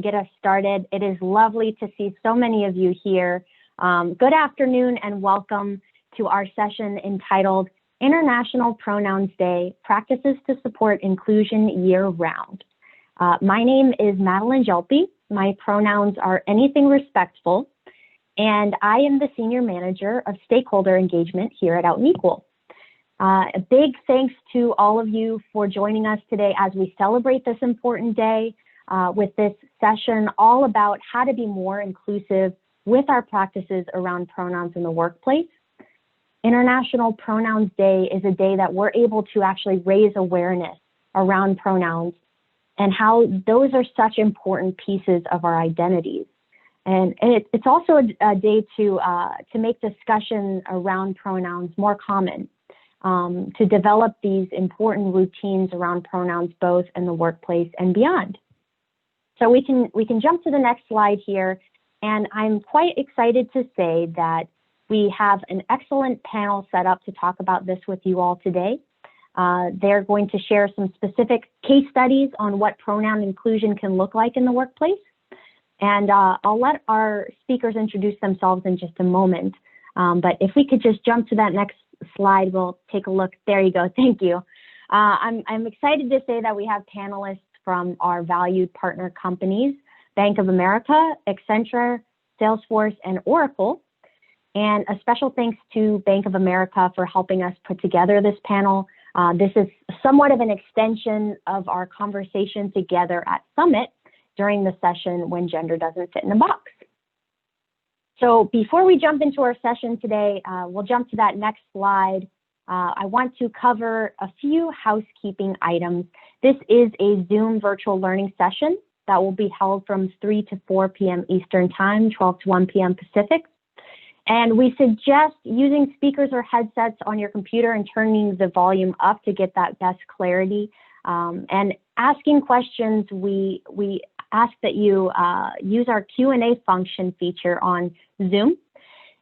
get us started. It is lovely to see so many of you here. Good afternoon and welcome to our session entitled International Pronouns Day, Practices to Support Inclusion Year-Round. My name is Madeline Jelpe. My pronouns are anything respectful, and I am the Senior Manager of Stakeholder Engagement here at Out and Equal. A big thanks to all of you for joining us today as we celebrate this important day with this session all about how to be more inclusive with our practices around pronouns in the workplace. International Pronouns Day is a day that we're able to actually raise awareness around pronouns and how those are such important pieces of our identities. And it's also a day to make discussion around pronouns more common, to develop these important routines around pronouns both in the workplace and beyond. So we can jump to the next slide here, and I'm quite excited to say that we have an excellent panel set up to talk about this with you all today. They're going to share some specific case studies on what pronoun inclusion can look like in the workplace. And I'll let our speakers introduce themselves in just a moment. But if we could just jump to that next slide, we'll take a look. There you go. Thank you. I'm excited to say that we have panelists from our valued partner companies, Bank of America, Accenture, Salesforce, and Oracle. And a special thanks to Bank of America for helping us put together this panel. This is somewhat of an extension of our conversation together at Summit during the session when gender doesn't fit in a box. So before we jump into our session today, we'll jump to that next slide. I want to cover a few housekeeping items. This is a Zoom virtual learning session that will be held from 3 to 4 p.m. Eastern Time, 12 to 1 p.m. Pacific. And we suggest using speakers or headsets on your computer and turning the volume up to get that best clarity. And asking questions, we ask that you use our Q&A function feature on Zoom.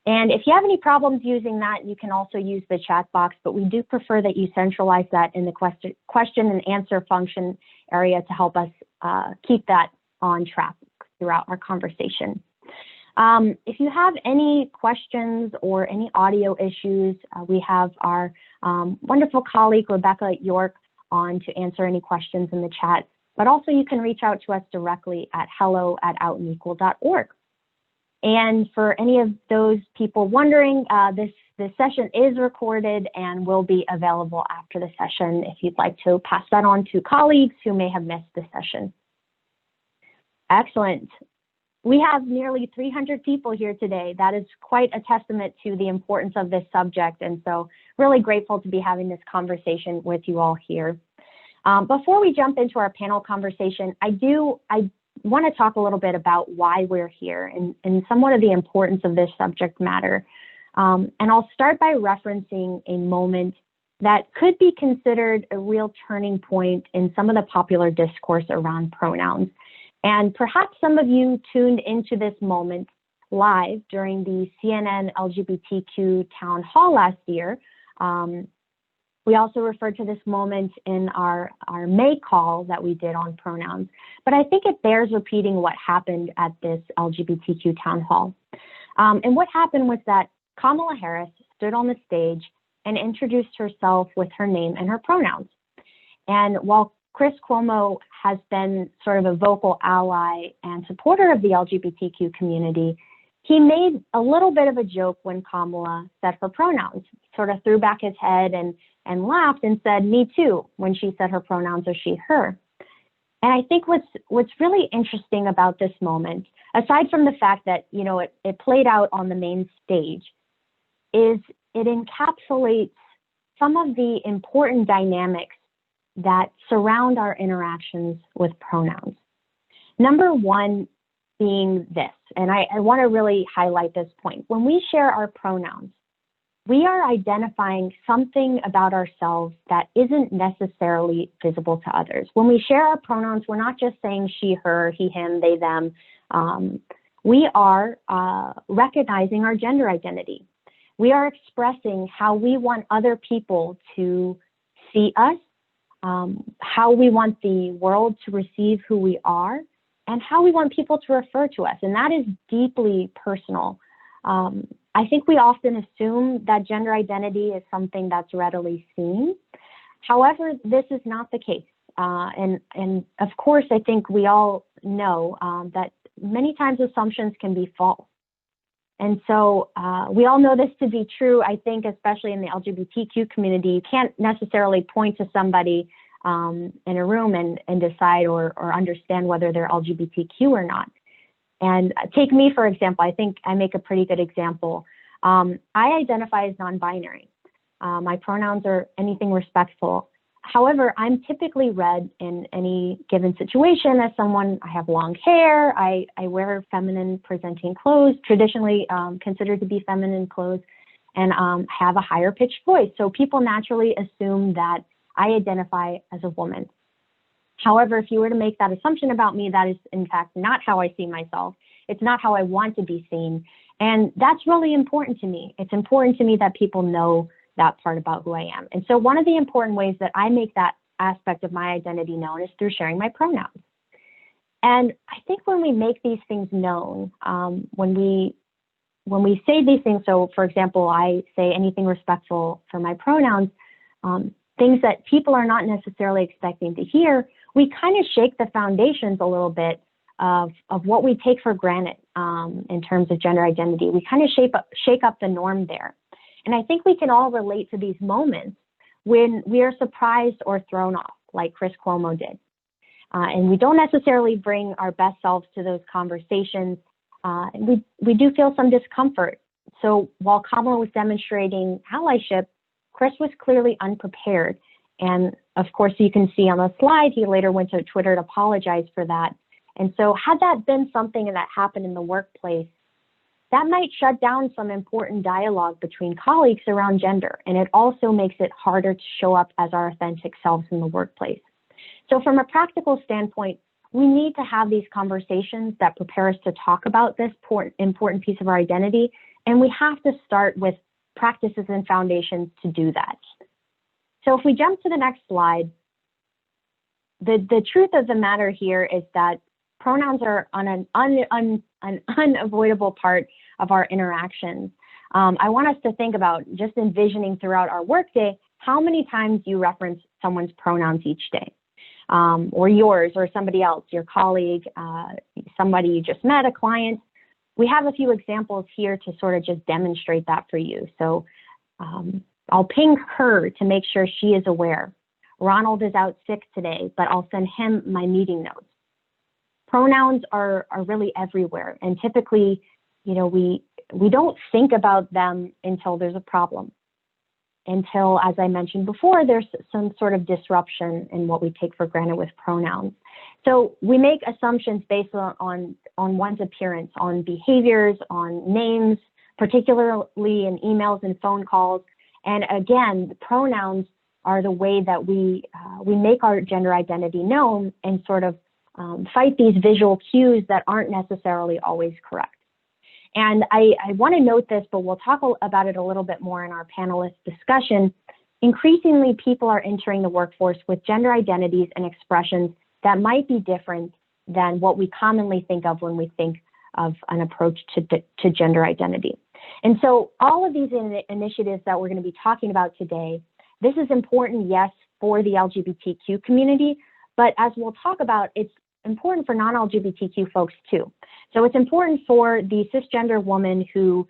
And if you have any problems using that, you can also use the chat box, but we do prefer that you centralize that in the question and answer function area to help us keep that on track throughout our conversation. If you have any questions or any audio issues, we have our wonderful colleague, Rebecca York, on to answer any questions in the chat. But also you can reach out to us directly at hello@outandequal.org. And for any of those people wondering, this session is recorded and will be available after the session if you'd like to pass that on to colleagues who may have missed the session. Excellent. We have nearly 300 people here today. That is quite a testament to the importance of this subject. And so really grateful to be having this conversation with you all here. Before we jump into our panel conversation, I want to talk a little bit about why we're here and somewhat of the importance of this subject matter. And I'll start by referencing a moment that could be considered a real turning point in some of the popular discourse around pronouns. And perhaps some of you tuned into this moment live during the CNN LGBTQ town hall last year. We also referred to this moment in our May call that we did on pronouns, but I think it bears repeating what happened at this LGBTQ town hall. And what happened was that Kamala Harris stood on the stage and introduced herself with her name and her pronouns. And while Chris Cuomo has been sort of a vocal ally and supporter of the LGBTQ community, he made a little bit of a joke when Kamala said her pronouns, sort of threw back his head and laughed and said, "Me too," when she said her pronouns are she, her. And I think what's really interesting about this moment, aside from the fact that, you know, it played out on the main stage, is it encapsulates some of the important dynamics that surround our interactions with pronouns. Number one being this, and I want to really highlight this point. When we share our pronouns, we are identifying something about ourselves that isn't necessarily visible to others. When we share our pronouns, we're not just saying she, her, he, him, they, them. We are recognizing our gender identity. We are expressing how we want other people to see us, how we want the world to receive who we are, and how we want people to refer to us. And that is deeply personal. I think we often assume that gender identity is something that's readily seen. However, this is not the case. And of course, I think we all know that many times assumptions can be false. And so we all know this to be true. I think especially in the LGBTQ community, you can't necessarily point to somebody in a room and decide or understand whether they're LGBTQ or not. And take me, for example. I think I make a pretty good example. I identify as non-binary. My pronouns are anything respectful. However, I'm typically read in any given situation as someone, I have long hair, I wear feminine presenting clothes, traditionally considered to be feminine clothes, and have a higher pitched voice. So people naturally assume that I identify as a woman. However, if you were to make that assumption about me, that is in fact not how I see myself. It's not how I want to be seen. And that's really important to me. It's important to me that people know that part about who I am. And so one of the important ways that I make that aspect of my identity known is through sharing my pronouns. And I think when we make these things known, when we say these things, so for example, I say anything respectful for my pronouns, things that people are not necessarily expecting to hear, we kind of shake the foundations a little bit of what we take for granted in terms of gender identity. We kind of shake up the norm there. And I think we can all relate to these moments when we are surprised or thrown off, like Chris Cuomo did. And we don't necessarily bring our best selves to those conversations. And we do feel some discomfort. So while Kamala was demonstrating allyship, Chris was clearly unprepared. And of course, you can see on the slide, he later went to Twitter to apologize for that. And so had that been something that happened in the workplace, that might shut down some important dialogue between colleagues around gender, and it also makes it harder to show up as our authentic selves in the workplace. So from a practical standpoint, we need to have these conversations that prepare us to talk about this important piece of our identity, and we have to start with practices and foundations to do that. So if we jump to the next slide, the truth of the matter here is that pronouns are an unavoidable part of our interactions. I want us to think about just envisioning throughout our workday, how many times you reference someone's pronouns each day, or yours or somebody else, your colleague, somebody you just met, a client. We have a few examples here to sort of just demonstrate that for you. So I'll ping her to make sure she is aware. Ronald is out sick today, but I'll send him my meeting notes. Pronouns are really everywhere, and typically, you know, we don't think about them until there's a problem, until, as I mentioned before, there's some sort of disruption in what we take for granted with pronouns. So we make assumptions based on one's appearance, on behaviors, on names, particularly in emails and phone calls. And again, the pronouns are the way that we make our gender identity known and sort of fight these visual cues that aren't necessarily always correct. And I want to note this, but we'll talk about it a little bit more in our panelist discussion. Increasingly, people are entering the workforce with gender identities and expressions that might be different than what we commonly think of when we think of an approach to gender identity. And so all of these initiatives that we're going to be talking about today, this is important, yes, for the LGBTQ community, but as we'll talk about, it's important for non-LGBTQ folks too. So it's important for the cisgender woman who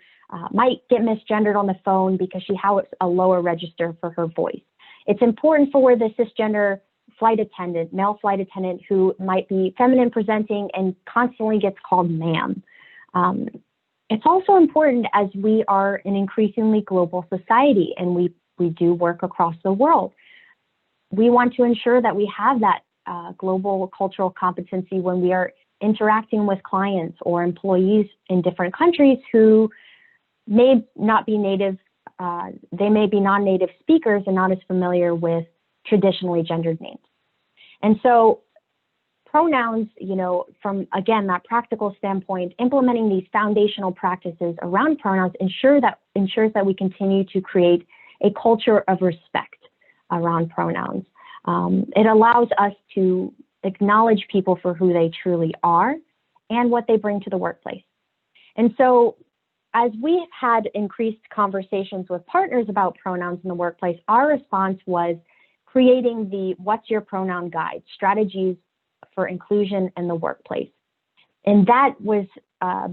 might get misgendered on the phone because she has a lower register for her voice. It's important for the cisgender flight attendant, male flight attendant who might be feminine presenting and constantly gets called ma'am. It's also important as we are an increasingly global society and we do work across the world. We want to ensure that we have that global cultural competency when we are interacting with clients or employees in different countries who may not be native, they may be non-native speakers and not as familiar with traditionally gendered names. And so pronouns, you know, from, again, that practical standpoint, implementing these foundational practices around pronouns ensures that we continue to create a culture of respect around pronouns. It allows us to acknowledge people for who they truly are and what they bring to the workplace. And so as we've had increased conversations with partners about pronouns in the workplace, our response was creating the What's Your Pronoun Guide, Strategies for Inclusion in the Workplace. And that was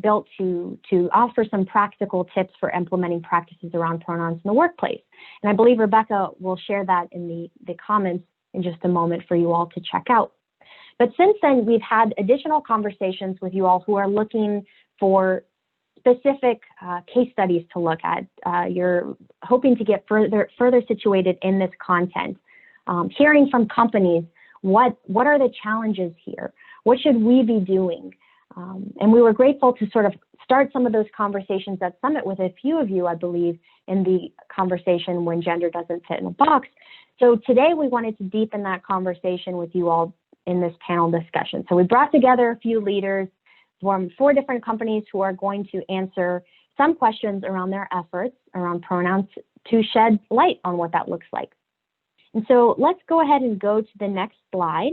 built to offer some practical tips for implementing practices around pronouns in the workplace. And I believe Rebecca will share that in the comments in just a moment for you all to check out. But since then, we've had additional conversations with you all who are looking for specific case studies to look at. You're hoping to get further situated in this content, hearing from companies, what are the challenges here? What should we be doing? And we were grateful to sort of start some of those conversations at Summit with a few of you, I believe, in the conversation when gender doesn't fit in a box. So today we wanted to deepen that conversation with you all in this panel discussion. So we brought together a few leaders from 4 different companies who are going to answer some questions around their efforts around pronouns to shed light on what that looks like. And so let's go ahead and go to the next slide.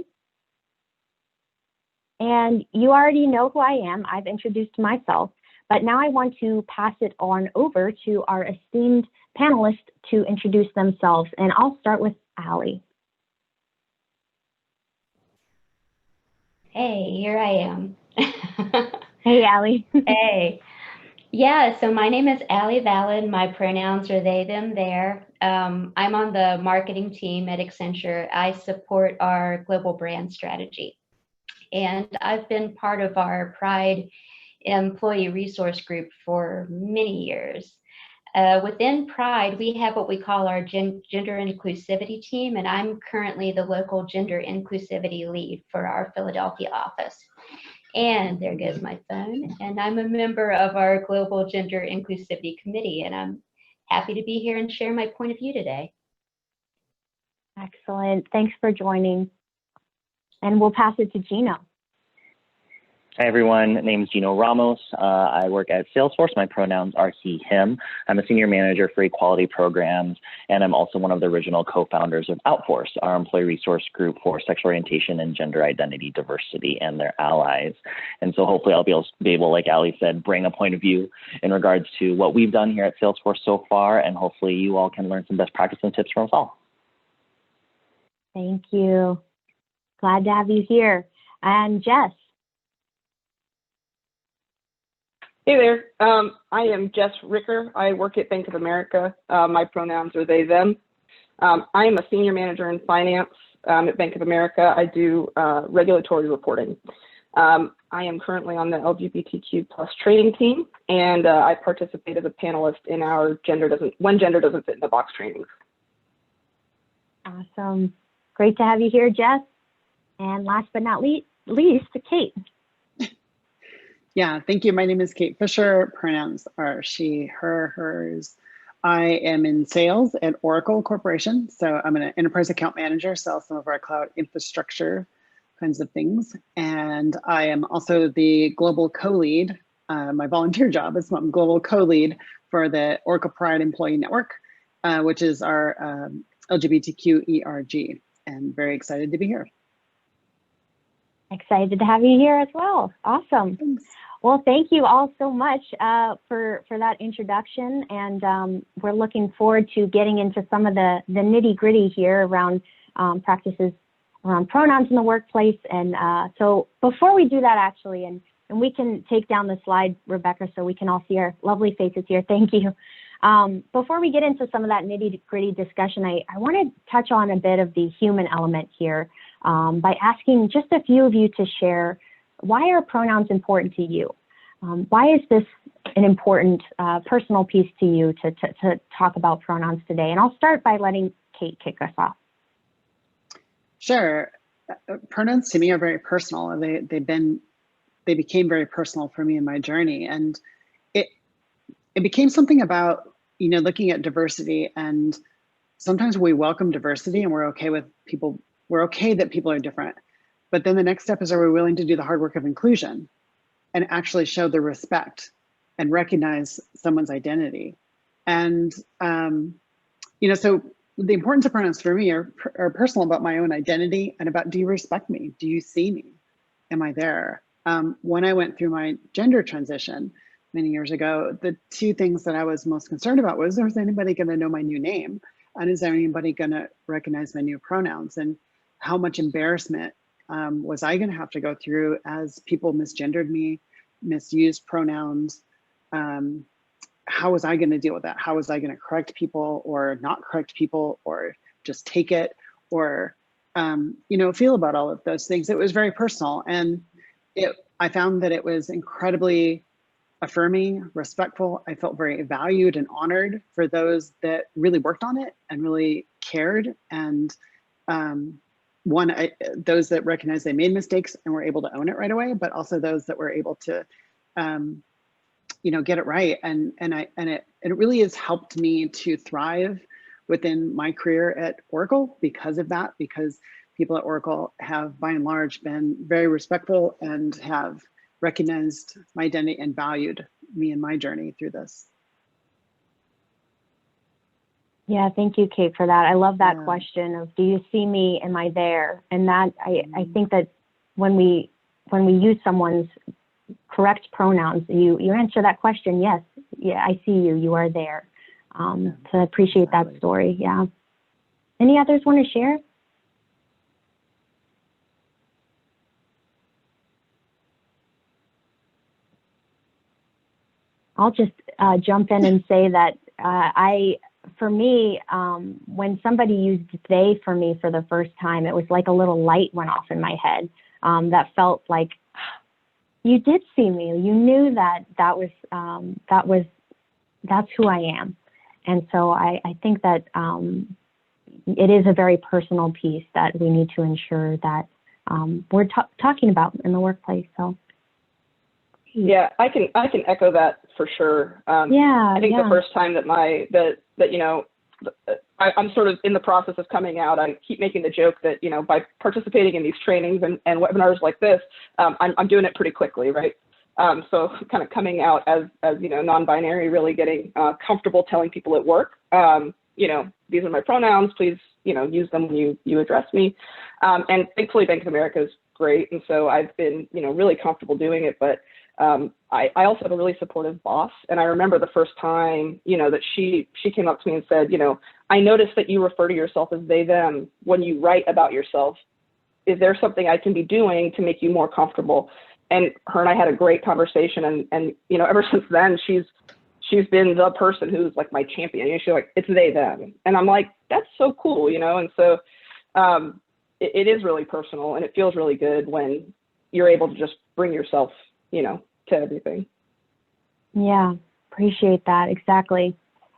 And you already know who I am. I've introduced myself, but now I want to pass it on over to our esteemed panelists to introduce themselves. And I'll start with Allie. Hey, here I am. Hey, Allie. Hey. Yeah, so my name is Valen. My pronouns are they, them, their. I'm on the marketing team at Accenture. I support our global brand strategy. And I've been part of our Pride employee resource group for many years. Within Pride, we have what we call our gender inclusivity team, and I'm currently the local gender inclusivity lead for our Philadelphia office. And there goes my phone. And I'm a member of our Global Gender Inclusivity Committee, and I'm happy to be here and share my point of view today. Excellent. Thanks for joining. And we'll pass it to Gino. Hi, everyone. My name is Gino Ramos. I work at Salesforce. My pronouns are he, him. I'm a senior manager for equality programs, and I'm also one of the original co-founders of Outforce, our employee resource group for sexual orientation and gender identity diversity and their allies. And so hopefully I'll be able, like Allie said, bring a point of view in regards to what we've done here at Salesforce so far, and hopefully you all can learn some best practice and tips from us all. Thank you. Glad to have you here. And Jess. Hey there, I am Jess Ricker. I work at Bank of America. My pronouns are they, them. I am a senior manager in finance at Bank of America. I do regulatory reporting. I am currently on the LGBTQ+ training team, and I participate as a panelist in our When Gender Doesn't Fit in the Box trainings. Awesome. Great to have you here, Jess. And last but not least, Kate. Yeah, thank you. My name is Kate Fisher. Pronouns are she, her, hers. I am in sales at Oracle Corporation. So I'm an enterprise account manager, sell some of our cloud infrastructure kinds of things. And I am also the global co-lead. My volunteer job is I'm global co-lead for the Oracle Pride Employee Network, which is our LGBTQ ERG. And very excited to be here. Excited to have you here as well. Awesome. Thanks. Well, thank you all so much for that introduction. And we're looking forward to getting into some of the nitty gritty here around practices around pronouns in the workplace. And so before we do that, actually, and we can take down the slide, Rebecca, so we can all see our lovely faces here. Thank you. Before we get into some of that nitty gritty discussion, I want to touch on a bit of the human element here by asking just a few of you to share, why are pronouns important to you? Why is this an important personal piece to you to talk about pronouns today? And I'll start by letting Kate kick us off. Sure. Pronouns to me are very personal. They became very personal for me in my journey. And it became something about, looking at diversity, and sometimes we welcome diversity and we're okay with people, we're okay that people are different. But then the next step is, are we willing to do the hard work of inclusion and actually show the respect and recognize someone's identity? And, so the importance of pronouns for me are personal, about my own identity and about, do you respect me? Do you see me? Am I there? When I went through my gender transition many years ago, the two things that I was most concerned about was anybody going to know my new name? And is there anybody going to recognize my new pronouns? And how much embarrassment was I going to have to go through as people misgendered me, misused pronouns? How was I going to deal with that? How was I going to correct people or not correct people or just take it or, feel about all of those things? It was very personal. And I found that it was incredibly affirming, respectful. I felt very valued and honored for those that really worked on it and really cared. And those that recognized they made mistakes and were able to own it right away, but also those that were able to, get it right. And it really has helped me to thrive within my career at Oracle because of that, because people at Oracle have by and large been very respectful and have recognized my identity and valued me and my journey through this. Yeah, thank you, Kate, for that. I love that question of, do you see me? Am I there? And that I think that when we use someone's correct pronouns, you answer that question, yes, yeah, I see you, you are there. So I appreciate that story. Yeah. Any others want to share? I'll just jump in and say that for me, when somebody used they for me for the first time, it was like a little light went off in my head that felt like, you did see me. You knew that's who I am. And so I think that it is a very personal piece that we need to ensure that we're talking about in the workplace. So. Yeah, I can echo that for sure. I think the first time that I'm sort of in the process of coming out, I keep making the joke that, by participating in these trainings and webinars like this, I'm doing it pretty quickly, right? So kind of coming out as non-binary, really getting comfortable telling people at work, these are my pronouns, please, use them when you address me. And thankfully Bank of America is great. And so I've been, really comfortable doing it, but I also have a really supportive boss. And I remember the first time, that she came up to me and said, I noticed that you refer to yourself as they, them when you write about yourself. Is there something I can be doing to make you more comfortable? And her and I had a great conversation. And ever since then, she's been the person who's like my champion. She's like, it's they, them. And I'm like, that's so cool, And so it is really personal, and it feels really good when you're able to just bring yourself, to everything. Yeah, appreciate that. Exactly.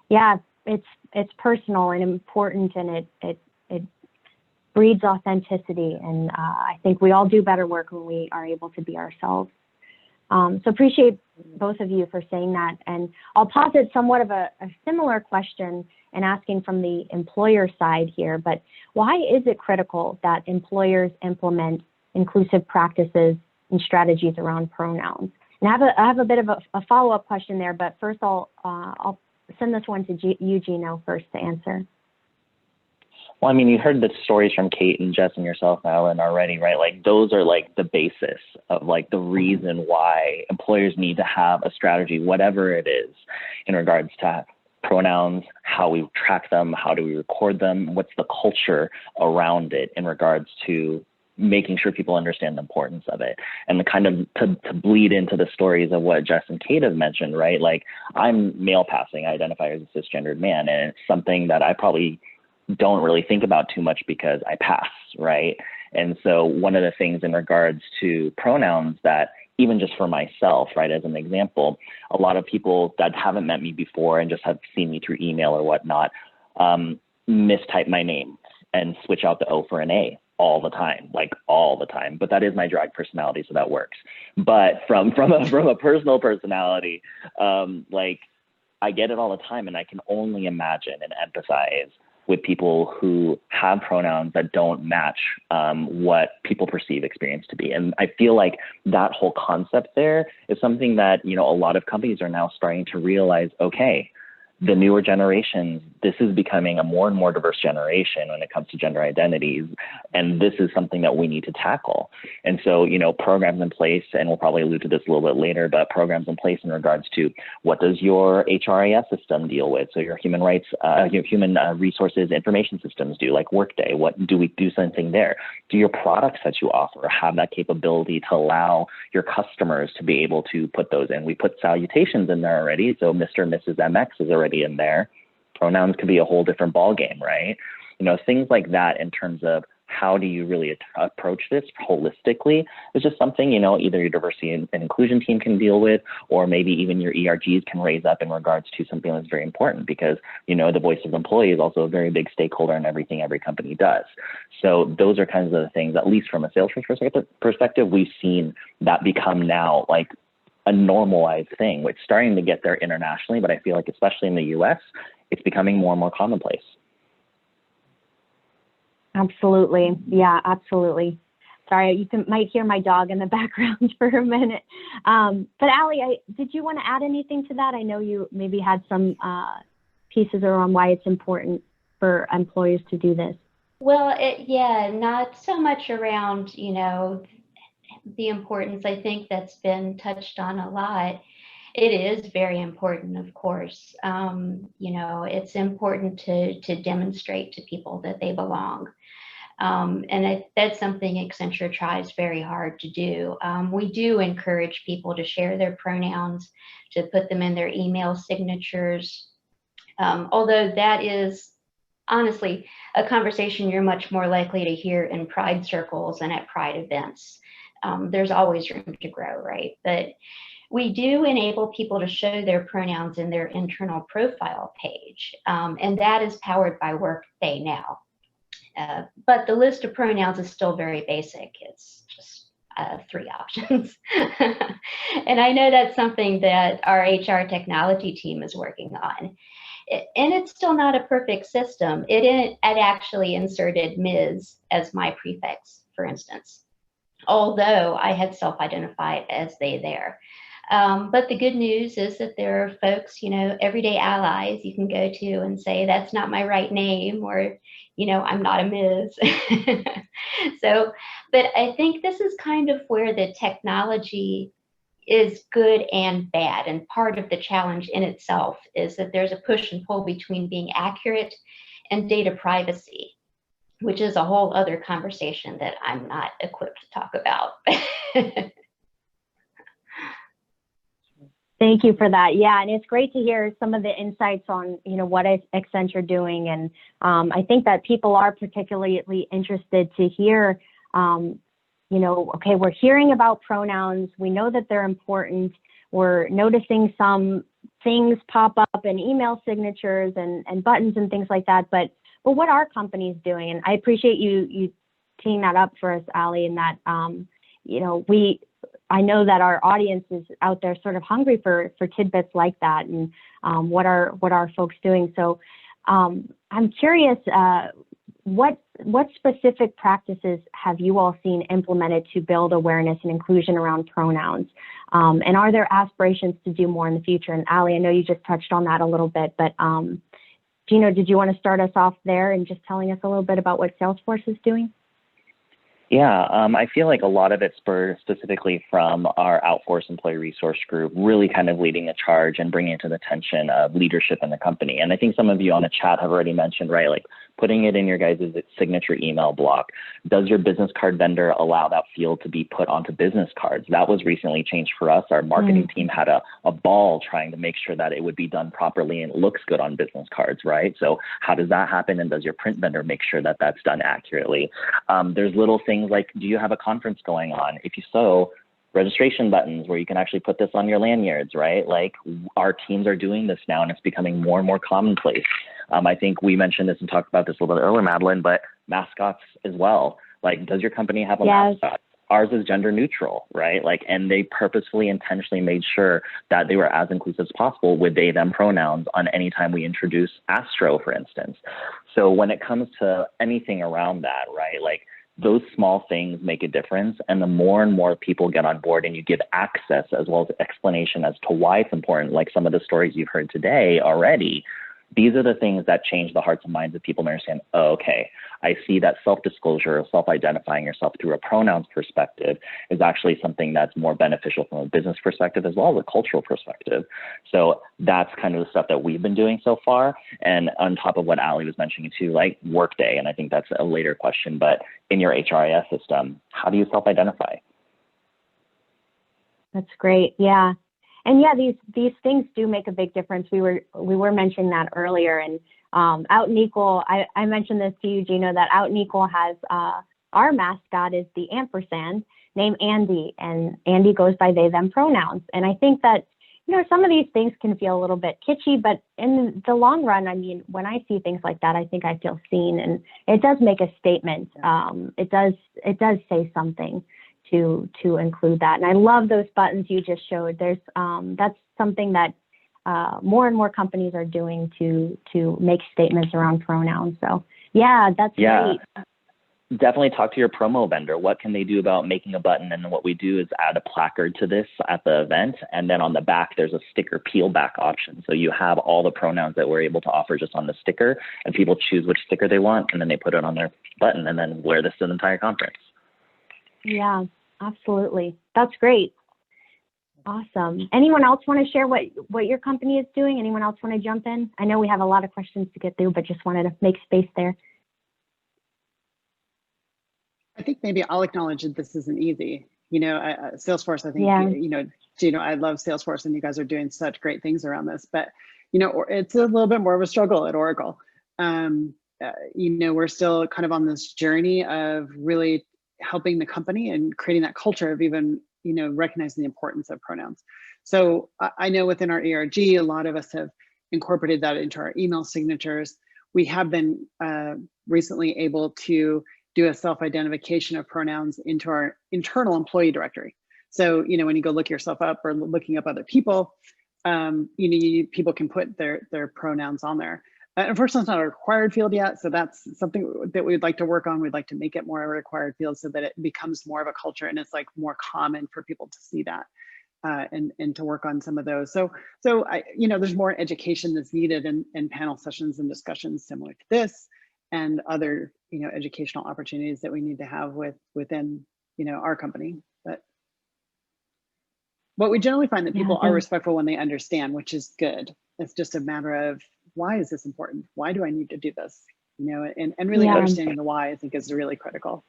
Yeah, it's personal and important, and it breeds authenticity. And I think we all do better work when we are able to be ourselves. So appreciate both of you for saying that. And I'll posit somewhat of a similar question and asking from the employer side here, but why is it critical that employers implement inclusive practices and strategies around pronouns? And I have a bit of a follow-up question there, but first I'll send this one to you, Gino, first to answer. Well, I mean, you heard the stories from Kate and Jess and yourself, Valen, already, right? Like, those are like the basis of like the reason why employers need to have a strategy, whatever it is, in regards to pronouns, how we track them, how do we record them, what's the culture around it in regards to making sure people understand the importance of it. And the kind of to bleed into the stories of what Jess and Kate have mentioned, right? Like, I'm male passing, I identify as a cisgendered man, and it's something that I probably don't really think about too much because I pass, right? And so one of the things in regards to pronouns that even just for myself, right, as an example, a lot of people that haven't met me before and just have seen me through email or whatnot, mistype my name and switch out the O for an A all the time, like all the time. But that is my drag personality, so that works. But from a personal personality, like, I get it all the time, and I can only imagine and empathize with people who have pronouns that don't match what people perceive experience to be. And I feel like that whole concept there is something that, a lot of companies are now starting to realize, okay, the newer generations, this is becoming a more and more diverse generation when it comes to gender identities. And this is something that we need to tackle. And so, programs in place, and we'll probably allude to this a little bit later, but programs in place in regards to what does your HRIS system deal with? So your human resources information systems do, like Workday. What do we do something there? Do your products that you offer have that capability to allow your customers to be able to put those in? We put salutations in there already. So Mr. and Mrs. MX is already in there. Pronouns could be a whole different ballgame, right? Things like that in terms of how do you really approach this holistically is just something, either your diversity and inclusion team can deal with, or maybe even your ERGs can raise up in regards to something that's very important, because, the voice of the employee is also a very big stakeholder in everything every company does. So those are kinds of the things, at least from a Salesforce perspective, we've seen that become now like a normalized thing. It's starting to get there internationally, but I feel like especially in the US, it's becoming more and more commonplace. Absolutely. Yeah, absolutely. Sorry, you might hear my dog in the background for a minute. But Allie, did you want to add anything to that? I know you maybe had some pieces around why it's important for employers to do this. Well, not so much around, the importance. I think that's been touched on a lot. It is very important, of course. It's important to demonstrate to people that they belong. And that's something Accenture tries very hard to do. We do encourage people to share their pronouns, to put them in their email signatures. Although that is honestly a conversation you're much more likely to hear in Pride circles and at Pride events. There's always room to grow, right? But we do enable people to show their pronouns in their internal profile page, and that is powered by Workday now. But the list of pronouns is still very basic. It's just 3 options. And I know that's something that our HR technology team is working on. And it's still not a perfect system. It actually inserted Ms. as my prefix, for instance, although I had self-identified as they there. But the good news is that there are folks, everyday allies you can go to and say, that's not my right name, or, I'm not a Ms. But I think this is kind of where the technology is good and bad. And part of the challenge in itself is that there's a push and pull between being accurate and data privacy, which is a whole other conversation that I'm not equipped to talk about. Thank you for that. Yeah, and it's great to hear some of the insights on, what is Accenture doing. And I think that people are particularly interested to hear, okay, we're hearing about pronouns. We know that they're important. We're noticing some things pop up in email signatures and buttons and things like that. But what are companies doing? And I appreciate you teeing that up for us, Allie, and that, I know that our audience is out there sort of hungry for tidbits like that, and what are folks doing. So I'm curious, what specific practices have you all seen implemented to build awareness and inclusion around pronouns? And are there aspirations to do more in the future? And Allie, I know you just touched on that a little bit, but Gino, did you want to start us off there and just telling us a little bit about what Salesforce is doing? Yeah, I feel like a lot of it spurred specifically from our Outforce employee resource group, really kind of leading the charge and bringing it to the attention of leadership in the company. And I think some of you on the chat have already mentioned, right, like putting it in your guys' signature email block. Does your business card vendor allow that field to be put onto business cards? That was recently changed for us. Our marketing team had a ball trying to make sure that it would be done properly and it looks good on business cards, right? So how does that happen? And does your print vendor make sure that that's done accurately? There's little things like, do you have a conference going on? If you so, registration buttons where you can actually put this on your lanyards, right? Like our teams are doing this now and it's becoming more and more commonplace. I think we mentioned this and talked about this a little bit earlier, Madeline, but mascots as well. Like, does your company have a mascot? Ours is gender neutral, right? Like, and they purposefully, intentionally made sure that they were as inclusive as possible with they, them pronouns on any time we introduce Astro, for instance. So when it comes to anything around that, right? Like, those small things make a difference. And the more and more people get on board and you give access as well as explanation as to why it's important, like some of the stories you've heard today already, these are the things that change the hearts and minds of people and understand, oh, okay, I see that self-disclosure or self-identifying yourself through a pronouns perspective is actually something that's more beneficial from a business perspective as well as a cultural perspective. So that's kind of the stuff that we've been doing so far. And on top of what Ally was mentioning too, like Workday, and I think that's a later question, but in your HRIS system, how do you self-identify? That's great. Yeah. And yeah, these things do make a big difference. We were mentioning that earlier, and Out and Equal, I mentioned this to you, Gino, that Out and Equal has our mascot is the ampersand named Andy, and Andy goes by they, them pronouns. And I think that, you know, some of these things can feel a little bit kitschy, but in the long run, I mean, when I see things like that, I think I feel seen, and it does make a statement. It does say something to include that. And I love those buttons you just showed. There's that's something that more and more companies are doing to make statements around pronouns. So yeah, that's great. Definitely talk to your promo vendor. What can they do about making a button? And then what we do is add a placard to this at the event. And then on the back, there's a sticker peel back option. So you have all the pronouns that we're able to offer just on the sticker, and people choose which sticker they want, and then they put it on their button and then wear this to the entire conference. Yeah. Absolutely. That's great. Awesome. Anyone else want to share what your company is doing? Anyone else want to jump in? I know we have a lot of questions to get through, but just wanted to make space there. I think maybe I'll acknowledge that this isn't easy. You know, Salesforce, I think, you know, Gino, I love Salesforce, and you guys are doing such great things around this, but, you know, it's a little bit more of a struggle at Oracle. You know, we're still kind of on this journey of really helping the company and creating that culture of even, you know, recognizing the importance of pronouns. So I know within our ERG, a lot of us have incorporated that into our email signatures. We have been recently able to do a self-identification of pronouns into our internal employee directory. So, you know, when you go look yourself up or looking up other people, you know, people can put their pronouns on there. Unfortunately, it's not a required field yet, so that's something that we'd like to work on. We'd like to make it more a required field so that it becomes more of a culture and it's like more common for people to see that and to work on some of those. So you know, there's more education that's needed in panel sessions and discussions similar to this and other, you know, educational opportunities that we need to have within, you know, our company. But we generally find that people are respectful when they understand, which is good. It's just a matter of, why is this important? Why do I need to do this? You know, and really understanding the why, I think, is really critical.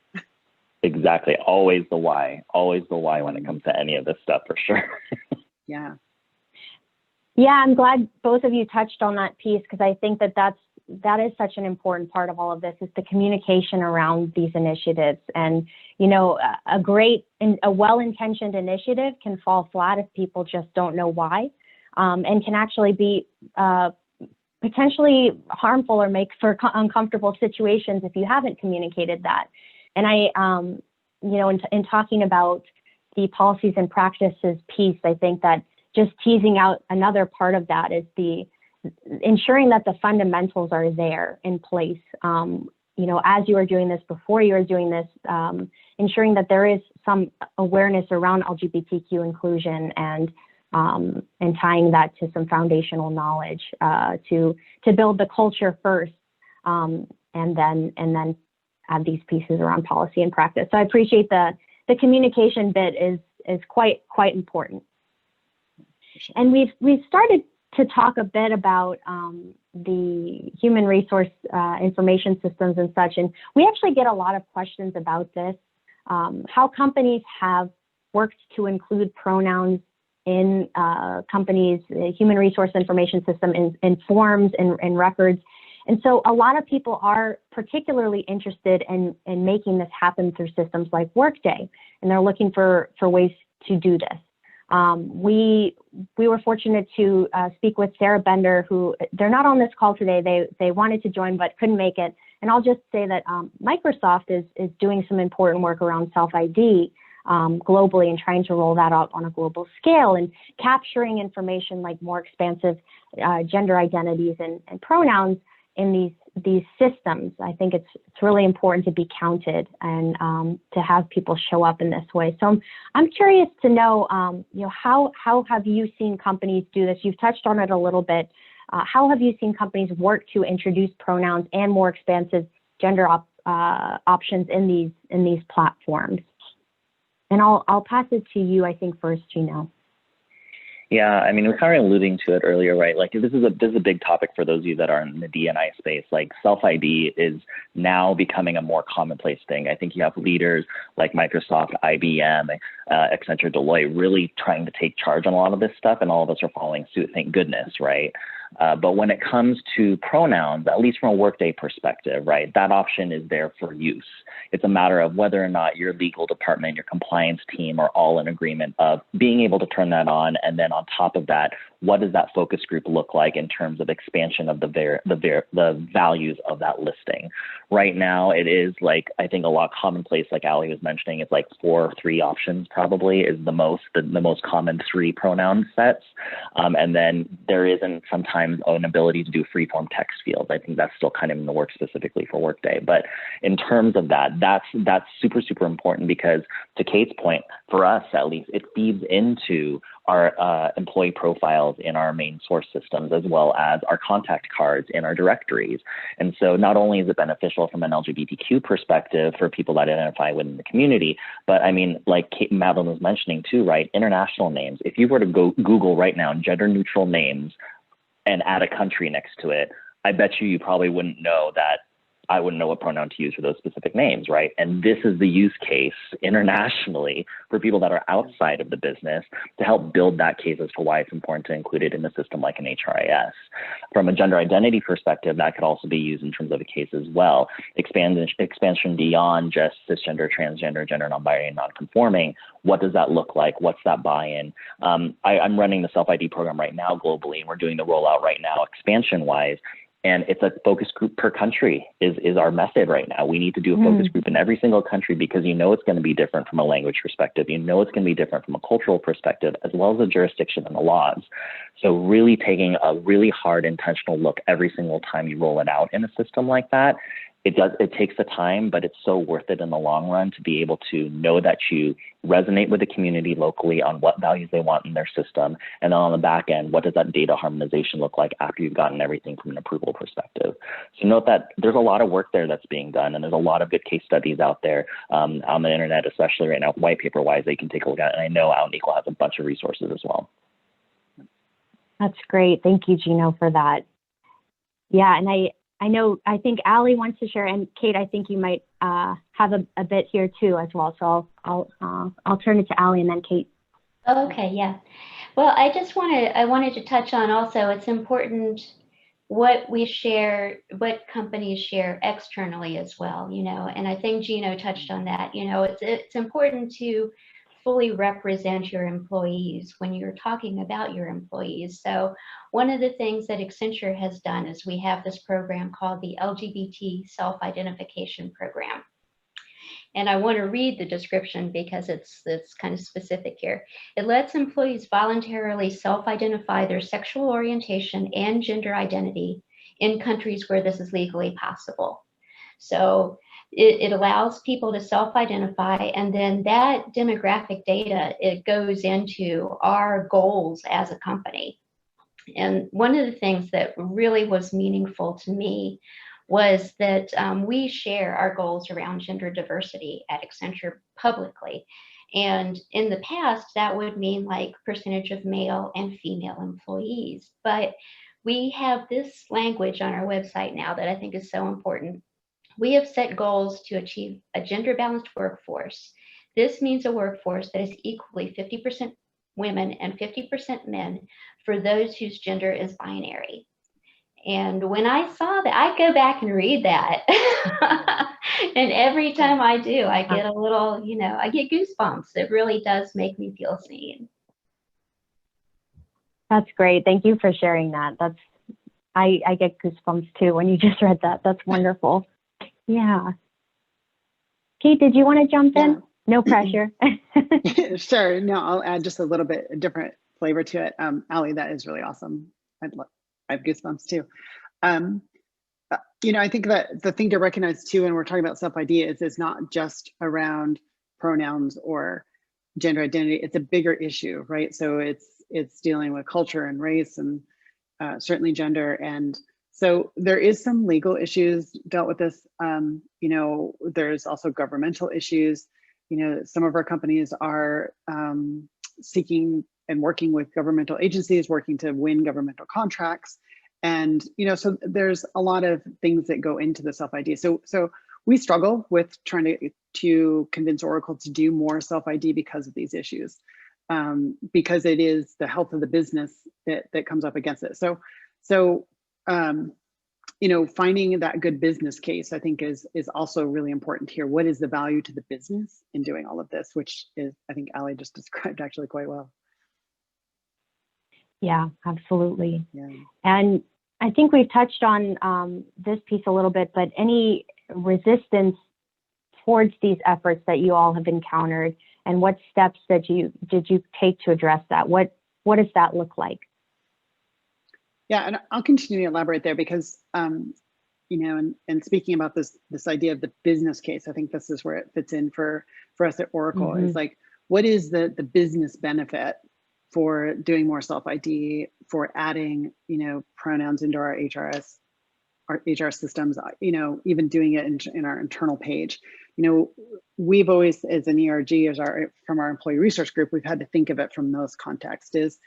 Exactly. Always the why when it comes to any of this stuff, for sure. Yeah, I'm glad both of you touched on that piece, because I think that is such an important part of all of this, is the communication around these initiatives. And, you know, a well-intentioned initiative can fall flat if people just don't know why, and can actually be potentially harmful or make for uncomfortable situations if you haven't communicated that. And I, you know, in talking about the policies and practices piece, I think that just teasing out another part of that is the ensuring that the fundamentals are there in place. You know, as you are doing this, before you are doing this, ensuring that there is some awareness around LGBTQ inclusion and tying that to some foundational knowledge to build the culture first, and then add these pieces around policy and practice. So I appreciate the communication bit is quite important. And we've started to talk a bit about the human resource information systems and such, and we actually get a lot of questions about this, how companies have worked to include pronouns in companies' human resource information system in forms and records. And so a lot of people are particularly interested in making this happen through systems like Workday, and they're looking for ways to do this. We were fortunate to speak with Sarah Bender, who they're not on this call today. They wanted to join but couldn't make it. And I'll just say that Microsoft is doing some important work around self-ID globally and trying to roll that out on a global scale and capturing information like more expansive gender identities and pronouns these systems. I think it's really important to be counted and to have people show up in this way. So I'm curious to know, how have you seen companies do this? You've touched on it a little bit. How have you seen companies work to introduce pronouns and more expansive gender options in these platforms? And I'll pass it to you, I think, first, Gino. Yeah, I mean, we're kind of alluding to it earlier, right? Like this is a big topic for those of you that are in the D&I space. Like self-ID is now becoming a more commonplace thing. I think you have leaders like Microsoft, IBM, Accenture, Deloitte really trying to take charge on a lot of this stuff, and all of us are following suit, thank goodness, right? But when it comes to pronouns, at least from a Workday perspective, right, that option is there for use. It's a matter of whether or not your legal department, your compliance team are all in agreement of being able to turn that on. And then on top of that, what does that focus group look like in terms of expansion of the values of that listing? Right now, it is like, I think a lot commonplace, like Ally was mentioning, it's like 4 or 3 options probably is the most common 3 pronoun sets. And then there isn't sometimes an ability to do free-form text fields. I think that's still kind of in the works specifically for Workday. But in terms of that, that's super, super important because to Kate's point, for us at least, it feeds into our employee profiles in our main source systems, as well as our contact cards in our directories. And so not only is it beneficial from an LGBTQ perspective for people that identify within the community, but I mean, like Kate and Valin was mentioning too, right? International names. If you were to go Google right now, gender neutral names and add a country next to it, I bet you probably wouldn't know that I wouldn't know what pronoun to use for those specific names, right? And this is the use case internationally for people that are outside of the business to help build that case as to why it's important to include it in a system like an HRIS. From a gender identity perspective, that could also be used in terms of a case as well. Expansion beyond just cisgender, transgender, gender non-binary, and non-conforming. What does that look like? What's that buy-in? I'm running the self-ID program right now globally, and we're doing the rollout right now expansion-wise. And it's a focus group per country is our method right now. We need to do a focus group in every single country because you know it's going to be different from a language perspective. You know it's going to be different from a cultural perspective, as well as the jurisdiction and the laws. So really taking a really hard intentional look every single time you roll it out in a system like that. It takes the time, but it's so worth it in the long run to be able to know that you resonate with the community locally on what values they want in their system. And then on the back end, what does that data harmonization look like after you've gotten everything from an approval perspective? So note that there's a lot of work there that's being done, and there's a lot of good case studies out there on the internet, especially right now, white paper wise, they can take a look at. And I know Out and Equal has a bunch of resources as well. That's great. Thank you, Gino, for that. Yeah, and I think Ally wants to share, and Kate, I think you might have a bit here too as well. So I'll turn it to Ally and then Kate. Okay, yeah. Well, I wanted to touch on also, it's important what we share, what companies share externally as well, and I think Gino touched on that. It's important to fully represent your employees when you're talking about your employees. So one of the things that Accenture has done is we have this program called the LGBT Self-Identification Program. And I want to read the description because it's kind of specific here. It lets employees voluntarily self-identify their sexual orientation and gender identity in countries where this is legally possible. So it allows people to self-identify, and then that demographic data, it goes into our goals as a company. And one of the things that really was meaningful to me was that we share our goals around gender diversity at Accenture publicly. And in the past, that would mean like percentage of male and female employees. But we have this language on our website now that I think is so important. We have set goals to achieve a gender-balanced workforce. This means a workforce that is equally 50% women and 50% men for those whose gender is binary. And when I saw that, I go back and read that. And every time I do, I get a little, I get goosebumps. It really does make me feel seen. That's great. Thank you for sharing that. I get goosebumps too when you just read that. That's wonderful. Yeah. Kate, did you want to jump in? No pressure. Sure. No, I'll add just a little bit different flavor to it. Ally, that is really awesome. I have goosebumps too. I think that the thing to recognize too, when we're talking about self-ID, is it's not just around pronouns or gender identity. It's a bigger issue, right? So it's dealing with culture and race and certainly gender. And so there is some legal issues dealt with this. There's also governmental issues. Some of our companies are seeking and working with governmental agencies, working to win governmental contracts. And, so there's a lot of things that go into the self-ID. So we struggle with trying to convince Oracle to do more self-ID because of these issues, because it is the health of the business that comes up against it. So finding that good business case, I think is also really important here. What is the value to the business in doing all of this, which is, I think Ally just described actually quite well. Yeah, absolutely. Yeah. And I think we've touched on this piece a little bit, but any resistance towards these efforts that you all have encountered, and what steps did you take to address that? What does that look like? Yeah, and I'll continue to elaborate there because, and speaking about this idea of the business case, I think this is where it fits in for us at Oracle. Is like, what is the business benefit for doing more self-ID, for adding, pronouns into our HR systems, even doing it in our internal page. We've always, as an ERG, from our employee research group, we've had to think of it from those contexts. Is,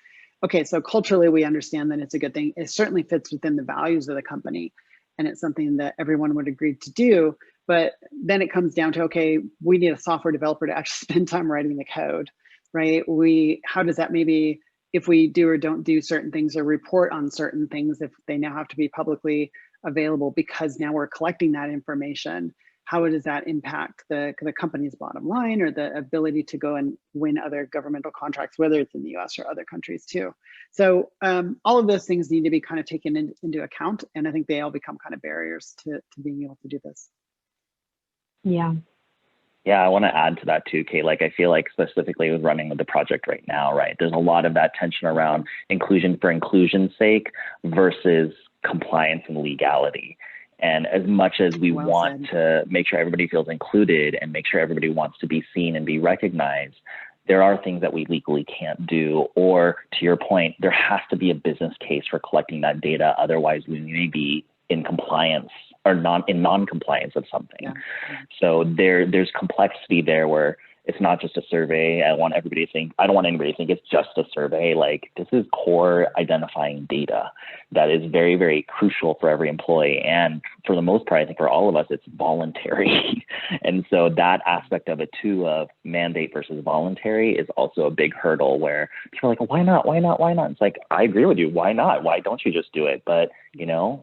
okay, so culturally we understand that it's a good thing. It certainly fits within the values of the company, and it's something that everyone would agree to do. But then it comes down to, okay, we need a software developer to actually spend time writing the code, right? How does that, maybe if we do or don't do certain things or report on certain things, if they now have to be publicly available because now we're collecting that information, how does that impact the company's bottom line or the ability to go and win other governmental contracts, whether it's in the US or other countries too? So all of those things need to be kind of taken into account. And I think they all become kind of barriers to being able to do this. Yeah. Yeah, I want to add to that too, Kate. Like, I feel like specifically with running with the project right now, right, there's a lot of that tension around inclusion for inclusion's sake versus compliance and legality. And as much as we want to make sure everybody feels included and make sure everybody wants to be seen and be recognized, there are things that we legally can't do. Or to your point, there has to be a business case for collecting that data. Otherwise, we may be in compliance or non-compliance of something. Yeah. So there's complexity there where it's not just a survey. I don't want anybody to think it's just a survey. Like, this is core identifying data that is very, very crucial for every employee. And for the most part, I think for all of us, it's voluntary. And so that aspect of it too, of mandate versus voluntary, is also a big hurdle where people are like, why not? Why not? Why not? It's like, I agree with you. Why not? Why don't you just do it? But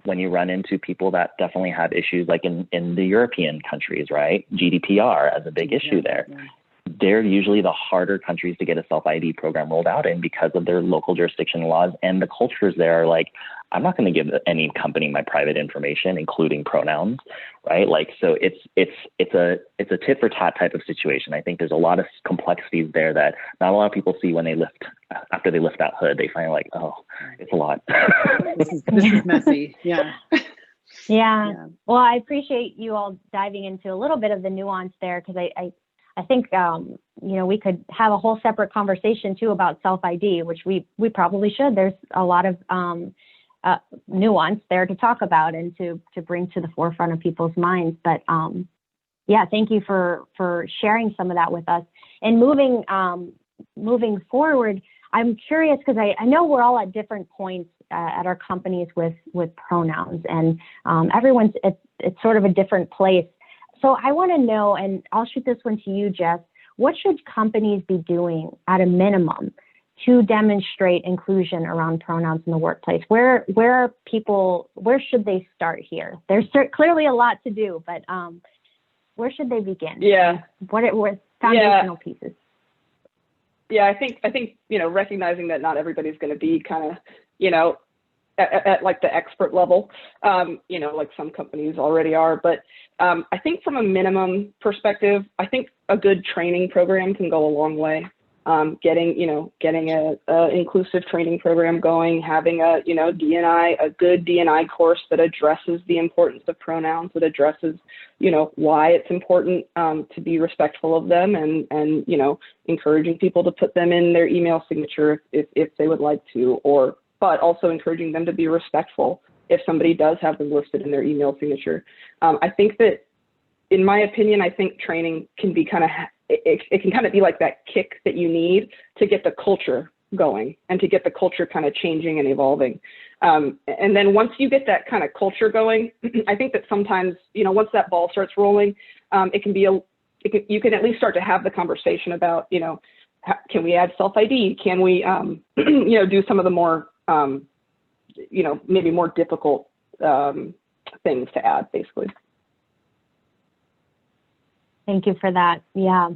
when you run into people that definitely have issues, like in the European countries, right? GDPR as a big issue there. Yeah. They're usually the harder countries to get a self-ID program rolled out in because of their local jurisdiction laws, and the cultures there are like, I'm not going to give any company my private information, including pronouns, right? Like, so it's a tit for tat type of situation. I think there's a lot of complexities there that not a lot of people see when after they lift that hood. They find like, oh, it's a lot. This is messy. Yeah. Yeah. Well, I appreciate you all diving into a little bit of the nuance there, because I think, we could have a whole separate conversation too about self-ID, which we probably should. There's a lot of nuance there to talk about and to bring to the forefront of people's minds. But yeah, thank you for sharing some of that with us. And moving forward, I'm curious, because I know we're all at different points at our companies with pronouns, and everyone's it's sort of a different place. So I want to know, and I'll shoot this one to you, Jess, what should companies be doing at a minimum to demonstrate inclusion around pronouns in the workplace? Where should they start here? There's clearly a lot to do, but where should they begin? Yeah. What foundational pieces? Yeah, I think recognizing that not everybody's going to be kind of at like the expert level, like some companies already are. But I think from a minimum perspective, I think a good training program can go a long way. getting a inclusive training program going, having a good D&I course that addresses the importance of pronouns, that addresses, why it's important to be respectful of them, and encouraging people to put them in their email signature if they would like to, but also encouraging them to be respectful if somebody does have them listed in their email signature. I think that, in my opinion, I think training can be it can kind of be like that kick that you need to get the culture going and to get the culture kind of changing and evolving. And then once you get that kind of culture going, I think that sometimes, once that ball starts rolling, you can at least start to have the conversation about, can we add self-ID? Can we, do some of the more, maybe more difficult things to add, basically. Thank you for that. Yeah,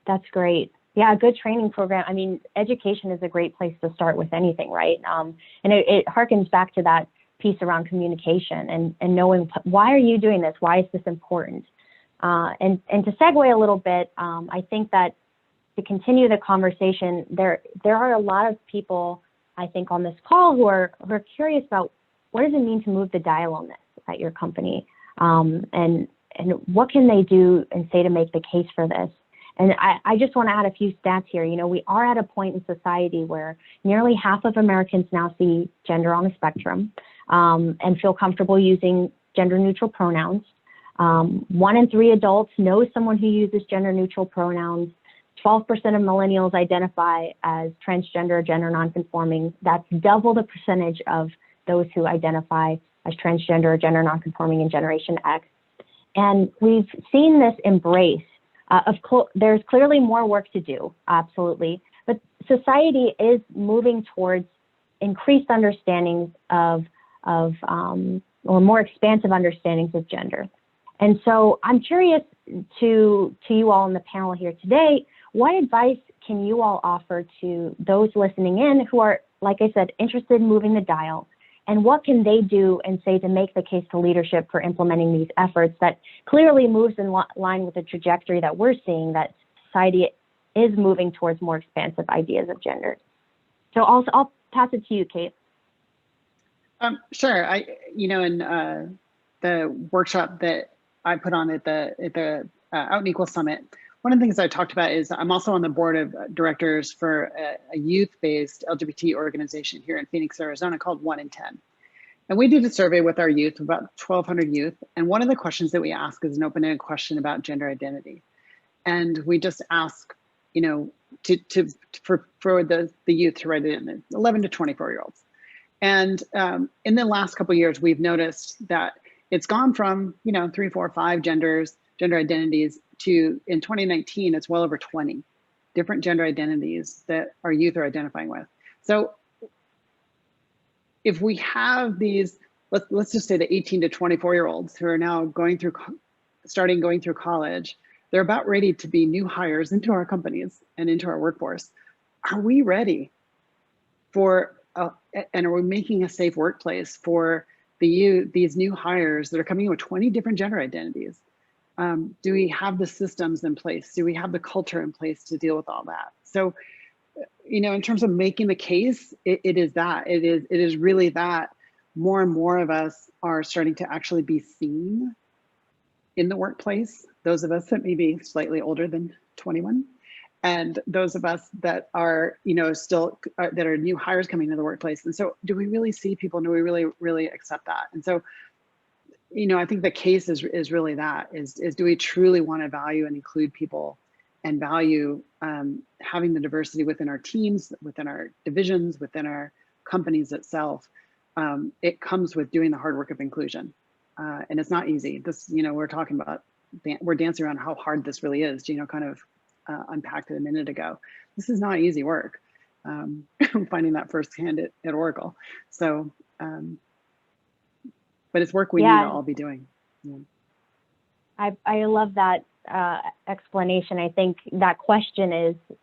that's great. Yeah, a good training program. I mean, education is a great place to start with anything, right? And it harkens back to that piece around communication and knowing, why are you doing this? Why is this important? And to segue a little bit, I think that to continue the conversation, there are a lot of people, I think, on this call who are curious about, what does it mean to move the dial on this at your company? And what can they do and say to make the case for this? And I just want to add a few stats here. We are at a point in society where nearly half of Americans now see gender on a spectrum and feel comfortable using gender-neutral pronouns. 1 in 3 adults know someone who uses gender-neutral pronouns. 12% of millennials identify as transgender or gender nonconforming. That's double the percentage of those who identify as transgender or gender nonconforming in Generation X. And we've seen this embrace. There's clearly more work to do, absolutely, but society is moving towards increased understandings or more expansive understandings of gender. And so I'm curious to you all on the panel here today, what advice can you all offer to those listening in who are, like I said, interested in moving the dial? And what can they do and say to make the case to leadership for implementing these efforts that clearly moves in line with the trajectory that we're seeing, that society is moving towards more expansive ideas of gender? So I'll pass it to you, Kate. Sure. In the workshop that I put on at the Out and Equal Summit, one of the things I talked about is I'm also on the board of directors for a youth-based LGBT organization here in Phoenix, Arizona called 1 in 10. And we did a survey with our youth, about 1,200 youth. And one of the questions that we ask is an open-ended question about gender identity. And we just ask, for the youth to write it in, 11 to 24-year-olds. And in the last couple of years, we've noticed that it's gone from, 3, 4, 5 gender identities to, in 2019, it's well over 20 different gender identities that our youth are identifying with. So if we have these, let's just say the 18 to 24-year-olds who are now going through college, they're about ready to be new hires into our companies and into our workforce. Are we ready for, and are we making a safe workplace for these new hires that are coming in with 20 different gender identities? Do we have the systems in place? Do we have the culture in place to deal with all that? So, in terms of making the case, it is really that more and more of us are starting to actually be seen in the workplace. Those of us that may be slightly older than 21, and those of us that are, that are new hires coming into the workplace. And so, do we really see people? Do we really accept that? And so, I think the case is really that, is do we truly want to value and include people and value having the diversity within our teams, within our divisions, within our companies itself? It comes with doing the hard work of inclusion. And it's not easy. This, we're talking about, we're dancing around how hard this really is. Gino kind of unpacked it a minute ago. This is not easy work. Finding that firsthand at Oracle. So, but it's work we need to all be doing. Yeah. I love that explanation. I think that question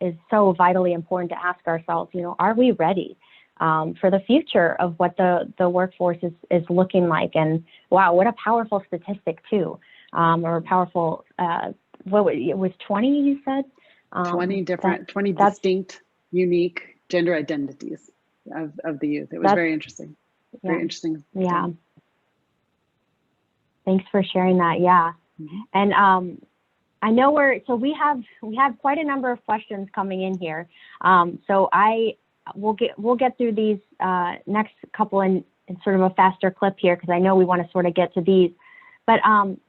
is so vitally important to ask ourselves. Are we ready for the future of what the workforce is looking like? And wow, what a powerful statistic too, or powerful. It was 20, you said, 20 different, 20 that's- distinct, unique gender identities of the youth. It was very interesting. Very interesting. Yeah. Thanks for sharing that. Yeah. And I know we have quite a number of questions coming in here. So we'll get through these next couple in sort of a faster clip here, because I know we want to sort of get to these. But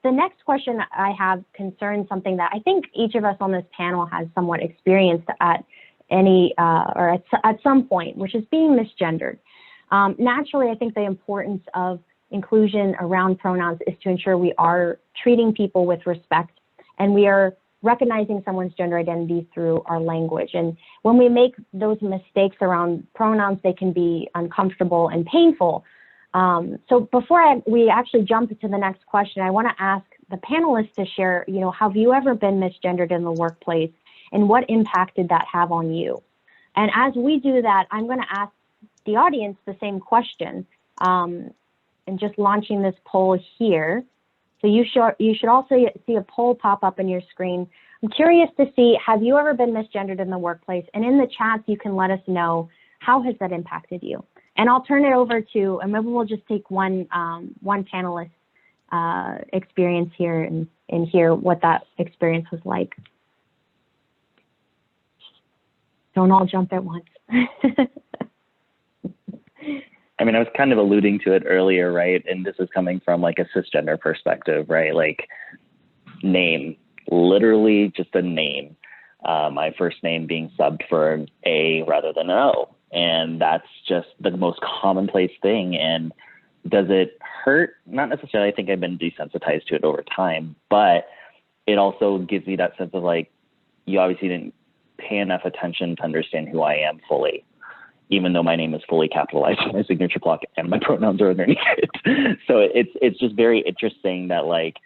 the next question I have concerns something that I think each of us on this panel has somewhat experienced at at some point, which is being misgendered. Naturally, I think the importance of inclusion around pronouns is to ensure we are treating people with respect, and we are recognizing someone's gender identity through our language. And when we make those mistakes around pronouns, they can be uncomfortable and painful. So before we actually jump into the next question, I want to ask the panelists to share, have you ever been misgendered in the workplace, and what impact did that have on you? And as we do that, I'm going to ask the audience the same question, and just launching this poll here. So you should also see a poll pop up on your screen. I'm curious to see, have you ever been misgendered in the workplace? And in the chats, you can let us know, how has that impacted you? And I'll turn it over to, and maybe we'll just take one panelist experience here and hear what that experience was like. Don't all jump at once. I mean, I was kind of alluding to it earlier, right? And this is coming from like a cisgender perspective, right? Like name, literally just a name. My first name being subbed for an A rather than an O. And that's just the most commonplace thing. And does it hurt? Not necessarily. I think I've been desensitized to it over time, but it also gives me that sense of like, you obviously didn't pay enough attention to understand who I am fully, even though my name is fully capitalized on my signature block and my pronouns are underneath it. So it's just very interesting that like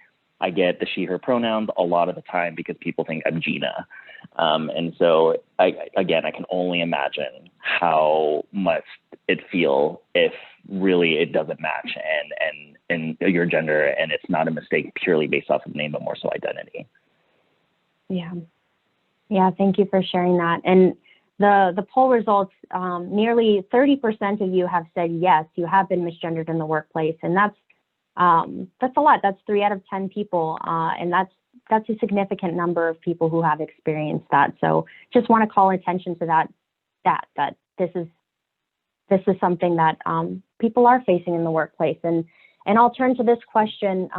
I get the she, her pronouns a lot of the time because people think I'm Gina. And so I can only imagine how much it feel if really it doesn't match and your gender, and it's not a mistake purely based off of name, but more so identity. Yeah. Yeah, thank you for sharing that. And the poll results, nearly 30% of you have said yes, you have been misgendered in the workplace, and that's a lot. That's 3 out of 10 people, and that's a significant number of people who have experienced that. So just want to call attention to that this is something that people are facing in the workplace. And I'll turn to this question.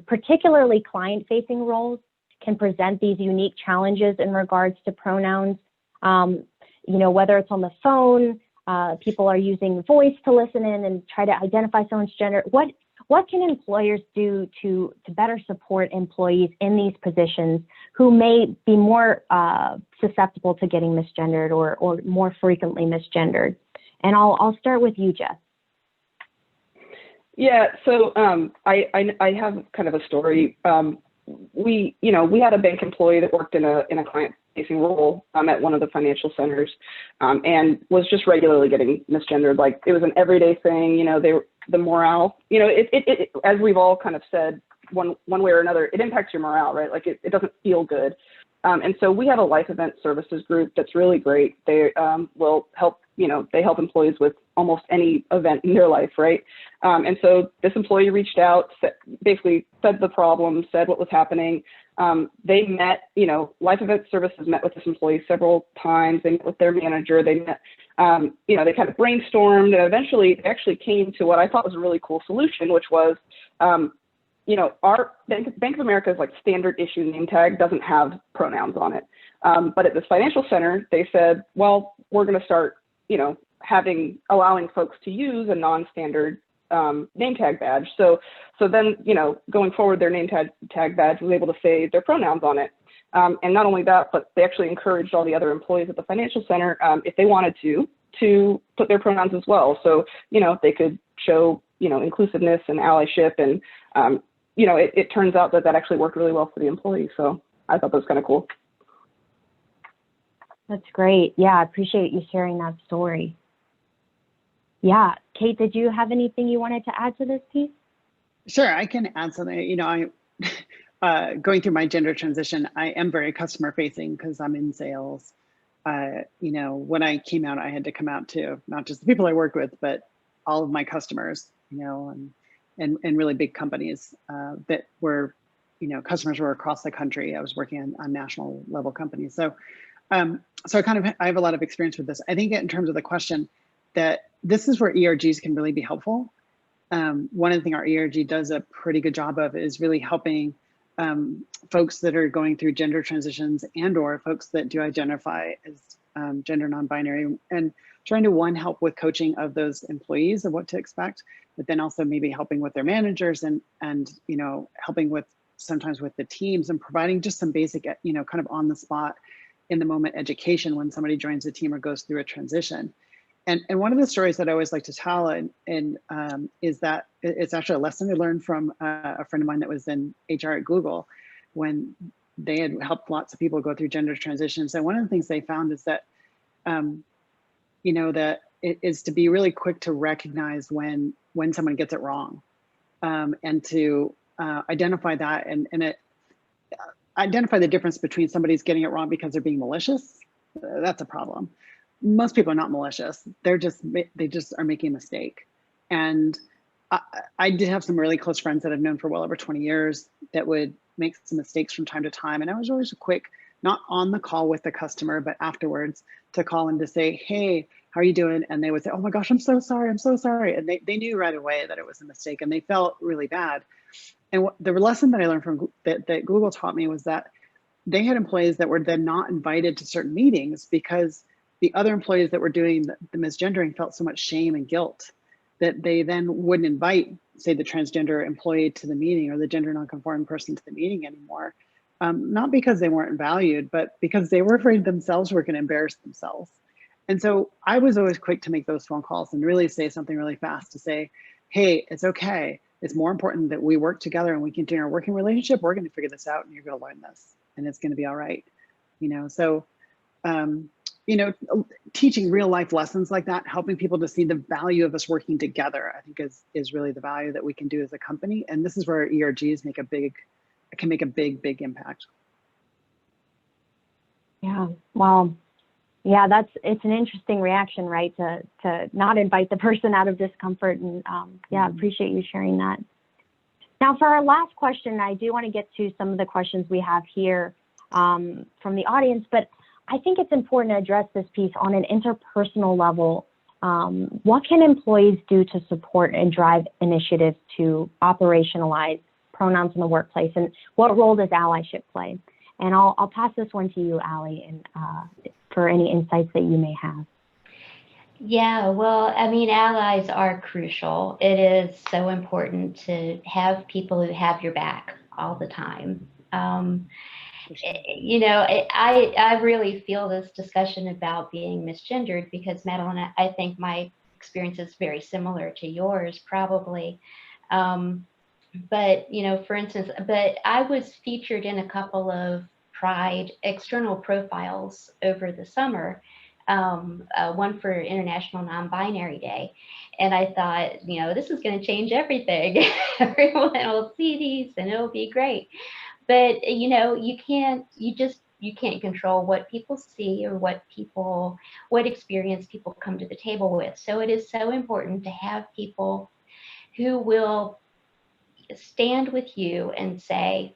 Particularly client-facing roles can present these unique challenges in regards to pronouns. Whether it's on the phone, people are using voice to listen in and try to identify someone's gender. What can employers do to better support employees in these positions who may be more susceptible to getting misgendered or more frequently misgendered? And I'll start with you, Jess. Yeah, so I have kind of a story. We had a bank employee that worked in a client-facing role at one of the financial centers, and was just regularly getting misgendered. Like it was an everyday thing. The morale. It as we've all kind of said, one way or another, it impacts your morale, right? Like it doesn't feel good. And so we have a life event services group that's really great. They will help. They help employees with almost any event in their life, right? And so this employee reached out, basically said the problem, said what was happening. They met, Life Event Services met with this employee several times. They met with their manager. They met, they kind of brainstormed, and eventually they actually came to what I thought was a really cool solution, which was, our Bank of America's like standard issue name tag doesn't have pronouns on it. But at this financial center, they said, well, we're going to start, allowing folks to use a non-standard name tag badge. So then, going forward, their name tag badge was able to say their pronouns on it. And not only that, but they actually encouraged all the other employees at the financial center, if they wanted to put their pronouns as well. So, they could show, inclusiveness and allyship. And, it turns out that actually worked really well for the employee. So I thought that was kind of cool. That's great. Yeah, I appreciate you sharing that story. Yeah, Kate, did you have anything you wanted to add to this piece? Sure, I can add something. going through my gender transition, I am very customer facing because I'm in sales. You know, when I came out, I had to come out to not just the people I worked with, but all of my customers, you know, and really big companies that were, you know, customers were across the country. I was working on national level companies. So, so I have a lot of experience with this. I think in terms of the question, that this is where ERGs can really be helpful. One of the things our ERG does a pretty good job of is really helping folks that are going through gender transitions and or folks that do identify as gender non-binary, and trying to help with coaching of those employees of what to expect, but then also maybe helping with their managers and you know, helping with sometimes with the teams and providing just some basic, you know, kind of on the spot in the moment education when somebody joins the team or goes through a transition. And one of the stories that I always like to tell is that it's actually a lesson I learned from a friend of mine that was in HR at Google when they had helped lots of people go through gender transitions. And one of the things they found is that, you know, that it is to be really quick to recognize when someone gets it wrong, and to identify that and identify the difference between somebody's getting it wrong because they're being malicious. That's a problem. Most people are not malicious. They just are making a mistake. And I did have some really close friends that I've known for well over 20 years that would make some mistakes from time to time. And I was always quick, not on the call with the customer, but afterwards to call and to say, hey, how are you doing? And they would say, oh my gosh, I'm so sorry. I'm so sorry. And they knew right away that it was a mistake and they felt really bad. And the lesson that I learned from that Google taught me was that they had employees that were then not invited to certain meetings because the other employees that were doing the misgendering felt so much shame and guilt that they then wouldn't invite, say, the transgender employee to the meeting or the gender nonconforming person to the meeting anymore. Not because they weren't valued, but because they were afraid themselves were going to embarrass themselves. And so I was always quick to make those phone calls and really say something really fast to say, hey, it's okay. It's more important that we work together and we continue our working relationship. We're going to figure this out and you're going to learn this and it's going to be all right. You know, so, you know, teaching real life lessons like that, helping people to see the value of us working together, I think is really the value that we can do as a company. And this is where ERGs can make a big impact. Yeah, wow. Yeah, it's an interesting reaction, right? To not invite the person out of discomfort. And yeah, appreciate you sharing that. Now for our last question, I do want to get to some of the questions we have here from the audience, but I think it's important to address this piece on an interpersonal level. What can employees do to support and drive initiatives to operationalize pronouns in the workplace, and what role does allyship play? And I'll pass this one to you, Ally, and for any insights that you may have. Yeah, well, I mean, allies are crucial. It is so important to have people who have your back all the time. You know, I really feel this discussion about being misgendered because, Madeline, I think my experience is very similar to yours, probably. But, you know, for instance, but I was featured in a couple of Pride external profiles over the summer, one for International Non-Binary Day. And I thought, you know, this is going to change everything. Everyone will see these and it'll be great. But, you know, you can't control what people see or what experience people come to the table with. So it is so important to have people who will stand with you and say,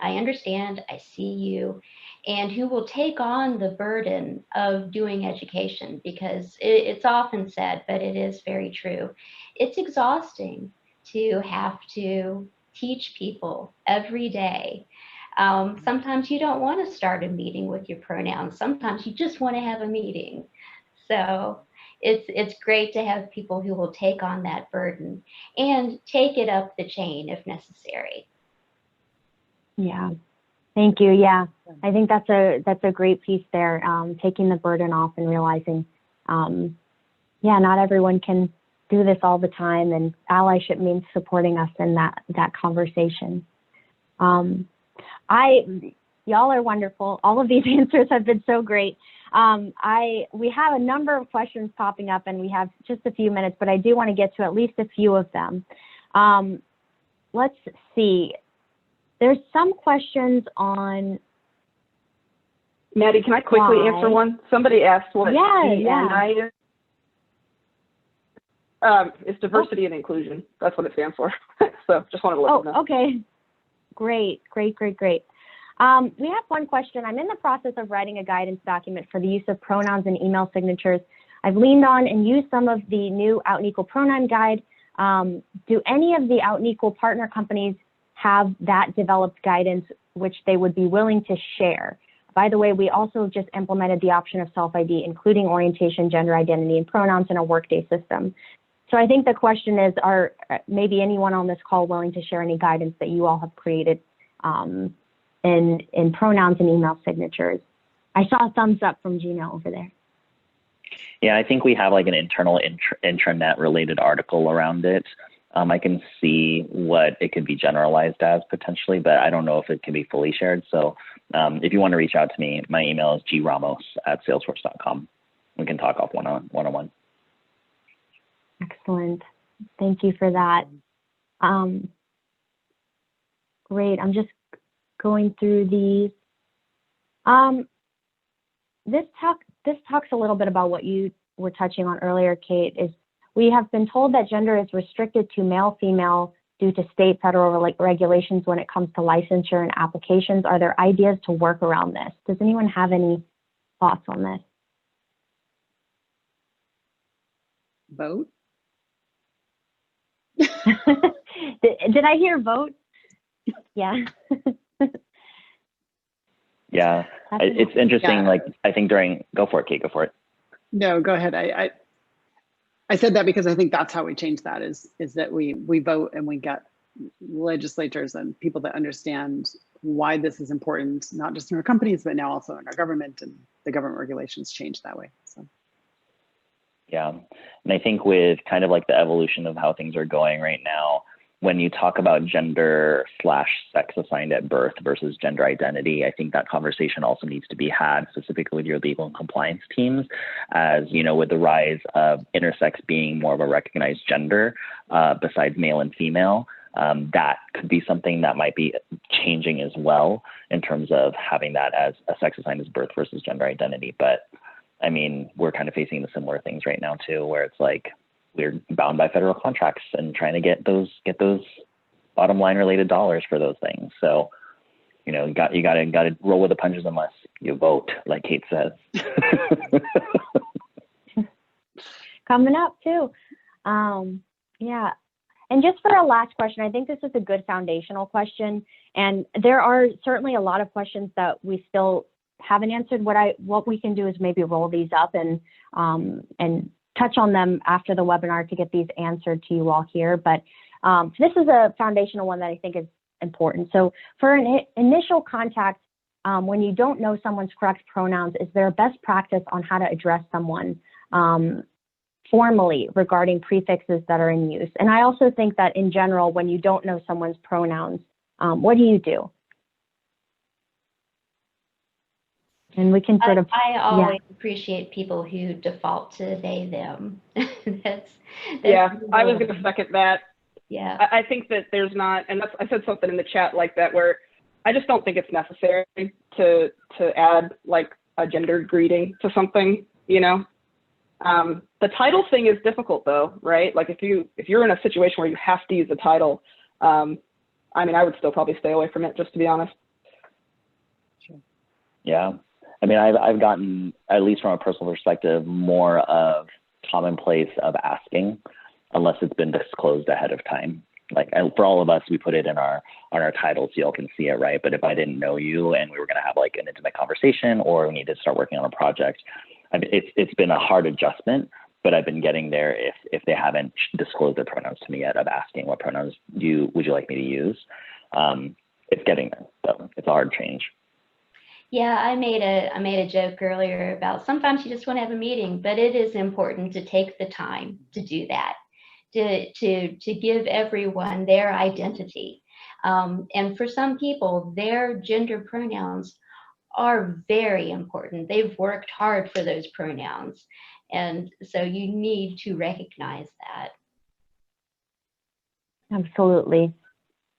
I understand, I see you, and who will take on the burden of doing education, because it's often said, but it is very true. It's exhausting to have to teach people every day. Sometimes you don't want to start a meeting with your pronouns. Sometimes you just want to have a meeting. So it's great to have people who will take on that burden and take it up the chain if necessary. Yeah. Thank you. Yeah, I think that's a great piece there. Taking the burden off and realizing, yeah, not everyone can do this all the time, and allyship means supporting us in that conversation. Y'all are wonderful. All of these answers have been so great. We have a number of questions popping up, and we have just a few minutes, but I do want to get to at least a few of them. Let's see. There's some questions on. Maddie, can I quickly Why? answer one? Somebody asked what DNI is. It's diversity and inclusion. That's what it stands for. So just wanted to let you know. Okay. Great. We have one question. I'm in the process of writing a guidance document for the use of pronouns and email signatures. I've leaned on and used some of the new Out and Equal pronoun guide. Do any of the Out and Equal partner companies have that developed guidance which they would be willing to share? By the way, we also just implemented the option of self-ID, including orientation, gender identity, and pronouns in our Workday system. So I think the question is, are maybe anyone on this call willing to share any guidance that you all have created in pronouns and email signatures? I saw a thumbs up from Gino over there. Yeah, I think we have like an internal intranet related article around it. I can see what it could be generalized as potentially, but I don't know if it can be fully shared. So if you want to reach out to me, my email is gramos@salesforce.com. We can talk off one-on-one. Excellent. Thank you for that. Great. I'm just going through these. This talks a little bit about what you were touching on earlier, Kate, is we have been told that gender is restricted to male, female due to state, federal regulations when it comes to licensure and applications. Are there ideas to work around this? Does anyone have any thoughts on this? Vote? Did I hear vote? Yeah. Yeah, it's interesting. Yeah. Like, I think go for it, Kate, go for it. No, go ahead. I said that because I think that's how we change that is that we vote and we get legislators and people that understand why this is important, not just in our companies, but now also in our government, and the government regulations change that way. So. Yeah, and I think with kind of like the evolution of how things are going right now, when you talk about gender/sex assigned at birth versus gender identity, I think that conversation also needs to be had specifically with your legal and compliance teams, as you know, with the rise of intersex being more of a recognized gender besides male and female, that could be something that might be changing as well in terms of having that as a sex assigned as birth versus gender identity. But I mean, we're kind of facing the similar things right now too, where it's like, we're bound by federal contracts and trying to get those bottom line related dollars for those things. So, you know, you got to roll with the punches unless you vote, like Kate says. Coming up too. Yeah. And just for a last question, I think this is a good foundational question. And there are certainly a lot of questions that we still haven't answered. What we can do is maybe roll these up and touch on them after the webinar to get these answered to you all here. But this is a foundational one that I think is important. So for an initial contact, when you don't know someone's correct pronouns, is there a best practice on how to address someone formally regarding prefixes that are in use? And I also think that in general, when you don't know someone's pronouns, what do you do? And we can sort of. I always appreciate people who default to they, them. that's yeah, I was going to second that. Yeah. I think that there's not, and I said something in the chat like that, where I just don't think it's necessary to add like a gendered greeting to something, you know. The title thing is difficult though, right? Like if you're in a situation where you have to use a title, I mean, I would still probably stay away from it, just to be honest. Yeah. I mean, I've gotten, at least from a personal perspective, more of commonplace of asking, unless it's been disclosed ahead of time. Like for all of us, we put it in on our title so y'all can see it, right? But if I didn't know you and we were going to have like an intimate conversation, or we need to start working on a project, I mean, it's been a hard adjustment, but I've been getting there if they haven't disclosed their pronouns to me yet, of asking what pronouns would you like me to use. It's getting there, so it's a hard change. Yeah, I made a joke earlier about sometimes you just want to have a meeting, but it is important to take the time to do that, to give everyone their identity. And for some people, their gender pronouns are very important. They've worked hard for those pronouns. And so you need to recognize that. Absolutely.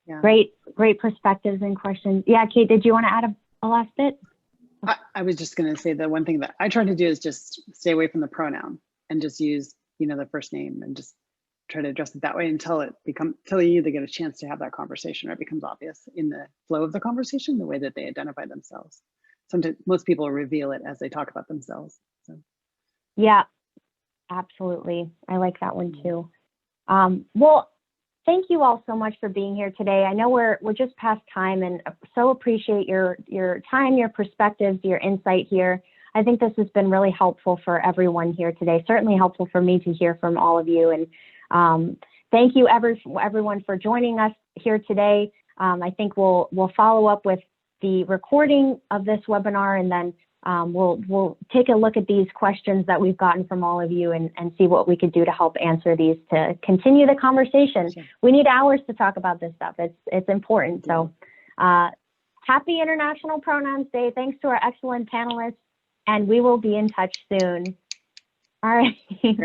Yeah. Great perspectives and questions. Yeah, Kate, did you want to add a last bit? I was just going to say the one thing that I try to do is just stay away from the pronoun and just use, the first name and just try to address it that way until you either get a chance to have that conversation or it becomes obvious in the flow of the conversation, the way that they identify themselves. Sometimes most people reveal it as they talk about themselves. So. Yeah, absolutely. I like that one too. Well, thank you all so much for being here today. I know we're just past time, and so appreciate your time, your perspectives, your insight here. I think this has been really helpful for everyone here today. Certainly helpful for me to hear from all of you. And thank you everyone for joining us here today. I think we'll follow up with the recording of this webinar, and then we'll take a look at these questions that we've gotten from all of you and see what we could do to help answer these to continue the conversation. Sure. We need hours to talk about this stuff. It's important. So happy International Pronouns Day. Thanks to our excellent panelists, and we will be in touch soon. All right. Great.